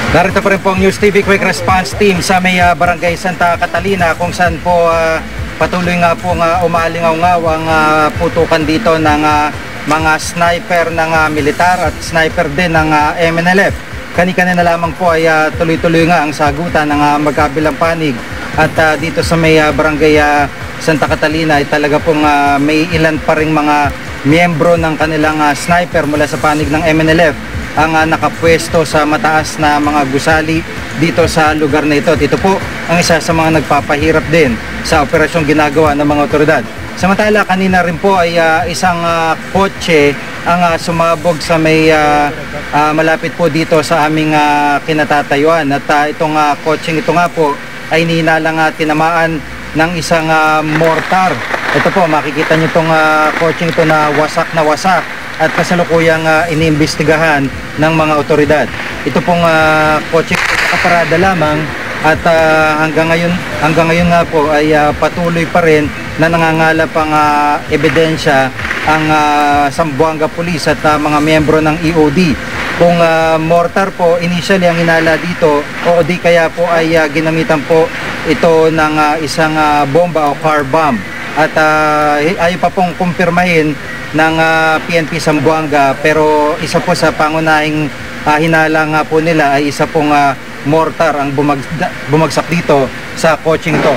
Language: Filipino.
Narito pa rin po ang News TV Quick Response Team sa may Barangay Santa Catalina, kung saan po patuloy nga po umalingaw-ngaw ang putukan dito ng mga sniper ng militar at sniper din ng MNLF. Kani-kanina lamang po ay tuloy-tuloy nga ang sagutan ng magkabilang panig at dito sa may Barangay Santa Catalina ay talaga pong may ilan pa ring mga miyembro ng kanilang sniper mula sa panig ng MNLF ang nakapwesto sa mataas na mga gusali dito sa lugar na ito. Ito po ang isa sa mga nagpapahirap din sa operasyong ginagawa ng mga otoridad. Samantala, kanina rin po ay isang kotse ang sumabog sa may malapit po dito sa aming kinatatayuan. At itong kotseng ito nga po ay ninalang tinamaan ng isang mortar. Ito po, makikita nyo itong kotseng ito na wasak at kasalukuyang iniimbestigahan ng mga otoridad. Ito pong kotse nakaparada lamang at hanggang ngayon nga po ay patuloy pa rin na nangangalap ang ebidensya ang Zamboanga Police at mga miyembro ng EOD. Kung mortar po initially ang hinala dito o di kaya po ay ginamitan po ito ng isang bomba o car bomb. At ayaw pa pong kumpirmahin ng PNP Zamboanga, pero isa po sa pangunahing hinala nga po nila ay isa pong mortar ang bumagsak dito sa kotseng ito.